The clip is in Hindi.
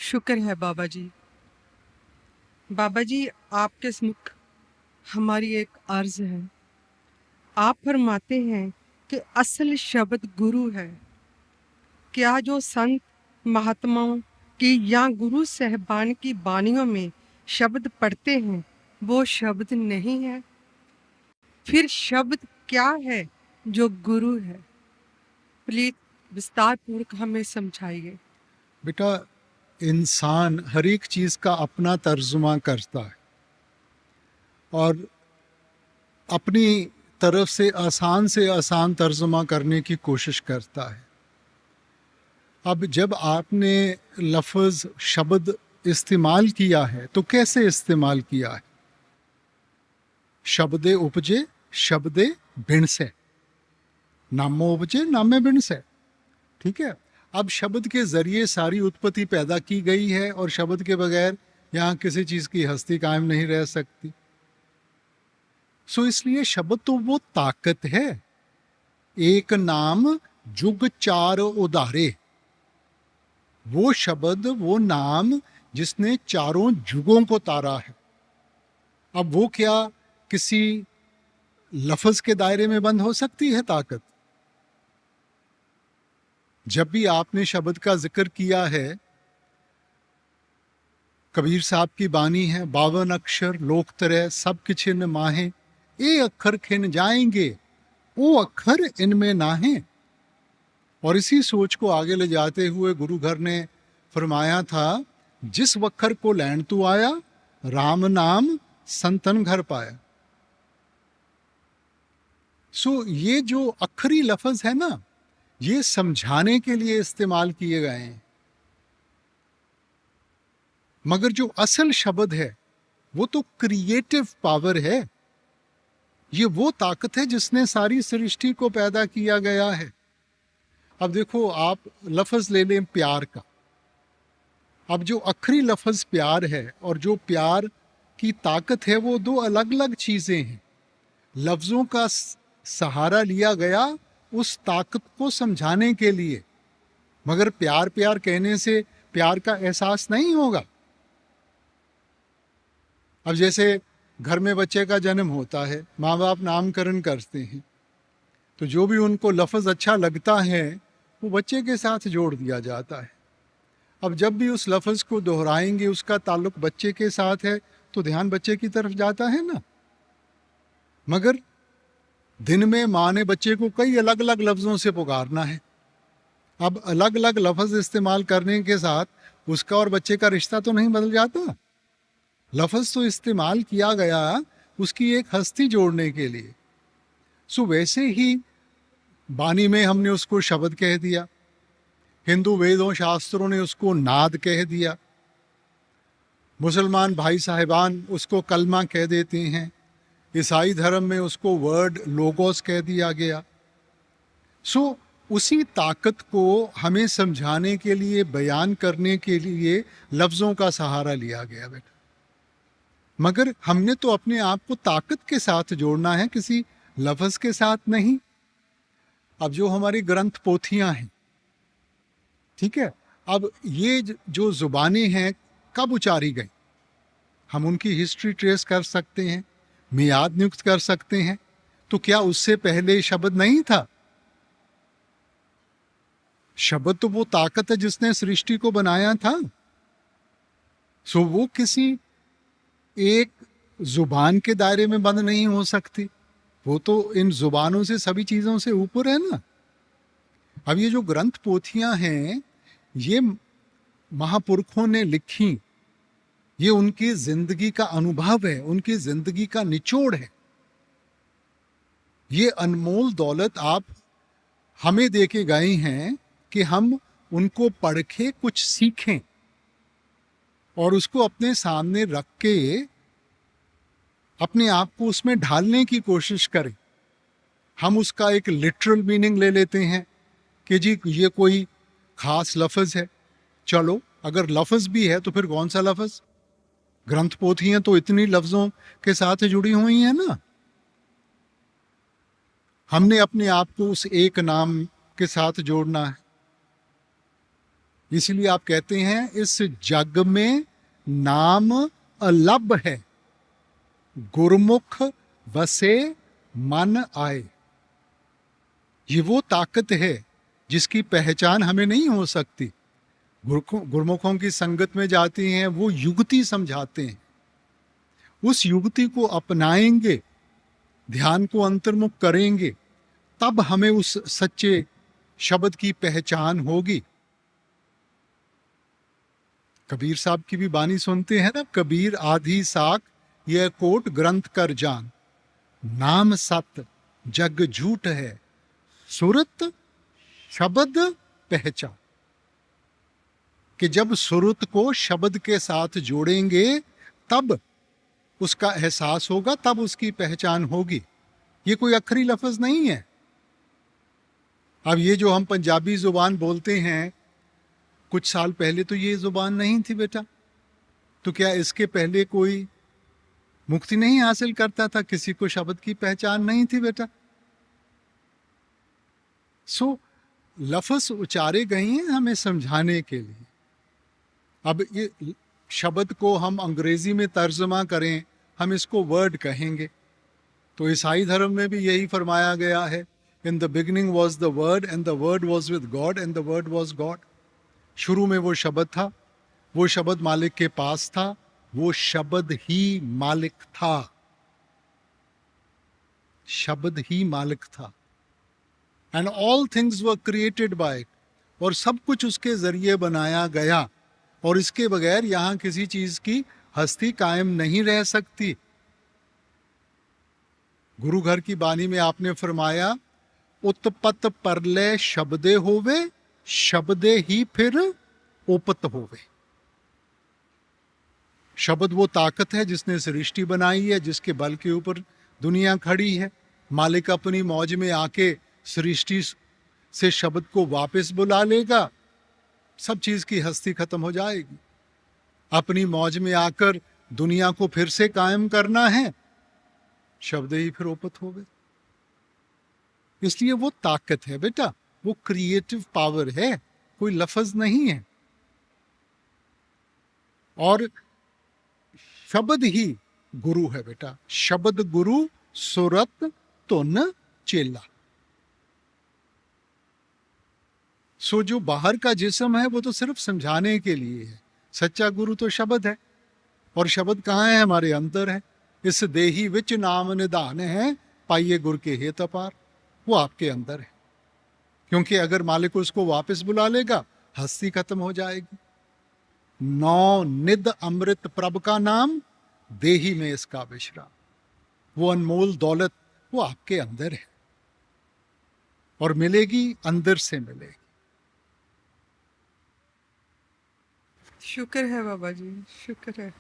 शुक्र है बाबा जी। बाबा जी, आपके समुख हमारी एक अर्ज है। आप फरमाते हैं कि असल शब्द गुरु है। क्या जो संत महात्माओं की या गुरु साहबान की बानियों में शब्द पढ़ते हैं वो शब्द नहीं है? फिर शब्द क्या है जो गुरु है? प्लीज विस्तार पूर्वक हमें समझाइए। बेटा, इंसान हर एक चीज़ का अपना तर्जुमा करता है और अपनी तरफ से आसान तर्जुमा करने की कोशिश करता है। अब जब आपने लफ्ज़ शब्द इस्तेमाल किया है तो कैसे इस्तेमाल किया है? शब्दे उपजे शब्दे भिण से, नामो उपजे नामे भिण से। ठीक है। अब शब्द के जरिए सारी उत्पत्ति पैदा की गई है और शब्द के बगैर यहाँ किसी चीज़ की हस्ती कायम नहीं रह सकती। सो इसलिए शब्द तो वो ताकत है। एक नाम जुग चार उदारे, वो शब्द, वो नाम जिसने चारों जुगों को तारा है। अब वो क्या किसी लफ्ज के दायरे में बंद हो सकती है ताकत? जब भी आपने शब्द का जिक्र किया है, कबीर साहब की बानी है, 52 अक्षर लोक तरह सब किछिन माहे, ए अक्षर खिन जाएंगे वो अक्षर इनमें नाहे। और इसी सोच को आगे ले जाते हुए गुरु घर ने फरमाया था, जिस वक्खर को लैंड तू आया, राम नाम संतन घर पाया। सो ये जो अखरी लफ्ज है ना, ये समझाने के लिए इस्तेमाल किए गए हैं, मगर जो असल शब्द है वो तो क्रिएटिव पावर है। ये वो ताकत है जिसने सारी सृष्टि को पैदा किया गया है। अब देखो, आप लफ्ज ले लें प्यार का। अब जो आखिरी लफ्ज प्यार है और जो प्यार की ताकत है, वो दो अलग अलग चीजें हैं। लफ्जों का सहारा लिया गया उस ताकत को समझाने के लिए, मगर प्यार प्यार कहने से प्यार का एहसास नहीं होगा। अब जैसे घर में बच्चे का जन्म होता है, माँ बाप नामकरण करते हैं, तो जो भी उनको लफ्ज अच्छा लगता है वो बच्चे के साथ जोड़ दिया जाता है। अब जब भी उस लफ्ज को दोहराएंगे, उसका ताल्लुक बच्चे के साथ है, तो ध्यान बच्चे की तरफ जाता है ना। मगर दिन में माँ ने बच्चे को कई अलग अलग लफ्जों से पुकारना है। अब अलग अलग लफ्ज इस्तेमाल करने के साथ उसका और बच्चे का रिश्ता तो नहीं बदल जाता। लफ्ज तो इस्तेमाल किया गया उसकी एक हस्ती जोड़ने के लिए। सो वैसे ही बानी में हमने उसको शब्द कह दिया, हिंदू वेदों शास्त्रों ने उसको नाद कह दिया, मुसलमान भाई साहिबान उसको कलमा कह देते हैं, ईसाई धर्म में उसको वर्ड लोगोस कह दिया गया। सो उसी ताकत को हमें समझाने के लिए, बयान करने के लिए लफ्ज़ों का सहारा लिया गया बेटा। मगर हमने तो अपने आप को ताकत के साथ जोड़ना है, किसी लफ्ज़ के साथ नहीं। अब जो हमारी ग्रंथ पोथियां हैं, ठीक है, अब ये जो जुबानें हैं कब उचारी गई, हम उनकी हिस्ट्री ट्रेस कर सकते हैं, मियाद नियुक्त कर सकते हैं। तो क्या उससे पहले शब्द नहीं था? शब्द तो वो ताकत है जिसने सृष्टि को बनाया था। सो वो किसी एक जुबान के दायरे में बंद नहीं हो सकती, वो तो इन जुबानों से, सभी चीजों से ऊपर है ना। अब ये जो ग्रंथ पोथियां हैं, ये महापुरुषों ने लिखी, ये उनकी जिंदगी का अनुभव है, उनकी जिंदगी का निचोड़ है। ये अनमोल दौलत आप हमें दे के गए हैं कि हम उनको पढ़ के कुछ सीखें और उसको अपने सामने रख के अपने आप को उसमें ढालने की कोशिश करें। हम उसका एक लिटरल मीनिंग ले लेते हैं कि जी ये कोई खास लफ्ज है। चलो, अगर लफ्ज भी है तो फिर कौन सा लफ्ज? ग्रंथ पोथियां तो इतनी लफ्जों के साथ जुड़ी हुई हैं ना। हमने अपने आप को उस एक नाम के साथ जोड़ना है। इसलिए आप कहते हैं इस जग में नाम अलभ है, गुरमुख वसे मन आए। ये वो ताकत है जिसकी पहचान हमें नहीं हो सकती। गुरमुखों की संगत में जाते हैं, वो युक्ति समझाते हैं, उस युक्ति को अपनाएंगे, ध्यान को अंतर्मुख करेंगे, तब हमें उस सच्चे शब्द की पहचान होगी। कबीर साहब की भी बानी सुनते हैं ना, कबीर आधी साख यह कोट ग्रंथ कर जान, नाम सत जग झूठ है, सुरत शब्द पहचान। कि जब सुरत को शब्द के साथ जोड़ेंगे तब उसका एहसास होगा, तब उसकी पहचान होगी। ये कोई अखरी लफ्ज नहीं है। अब ये जो हम पंजाबी जुबान बोलते हैं, कुछ साल पहले तो ये जुबान नहीं थी बेटा। तो क्या इसके पहले कोई मुक्ति नहीं हासिल करता था? किसी को शब्द की पहचान नहीं थी बेटा। सो लफ्ज उचारे गए हैं हमें समझाने के लिए। अब ये शब्द को हम अंग्रेजी में तर्जमा करें, हम इसको वर्ड कहेंगे। तो ईसाई धर्म में भी यही फरमाया गया है, in the beginning was the word and the word was with God and the word was God. शुरू में वो शब्द था, वो शब्द मालिक के पास था, वो शब्द ही मालिक था, शब्द ही मालिक था। And all things were created by it, और सब कुछ उसके जरिए बनाया गया, और इसके बगैर यहां किसी चीज की हस्ती कायम नहीं रह सकती। गुरु घर की बानी में आपने फरमाया, उत्पत परले शब्दे होवे, शब्दे ही फिर उपत होवे। शब्द वो ताकत है जिसने सृष्टि बनाई है, जिसके बल के ऊपर दुनिया खड़ी है। मालिक अपनी मौज में आके सृष्टि से शब्द को वापस बुला लेगा, सब चीज की हस्ती खत्म हो जाएगी। अपनी मौज में आकर दुनिया को फिर से कायम करना है, शब्द ही फिर उपत हो गए। इसलिए वो ताकत है बेटा, वो क्रिएटिव पावर है, कोई लफ्ज नहीं है। और शब्द ही गुरु है बेटा, शब्द गुरु सुरत तुन चेला। सो जो बाहर का जिस्म है वो तो सिर्फ समझाने के लिए है, सच्चा गुरु तो शब्द है। और शब्द कहाँ है? हमारे अंदर है। इस देही विच नाम निधान है, पाइये गुर के हेत अपार। वो आपके अंदर है, क्योंकि अगर मालिक उसको वापस बुला लेगा, हस्ती खत्म हो जाएगी। नौ निध अमृत प्रभ का नाम, देही में इसका विश्राम। वो अनमोल दौलत वो आपके अंदर है, और मिलेगी अंदर से मिलेगी। शुक्र है बाबा जी, शुक्र है।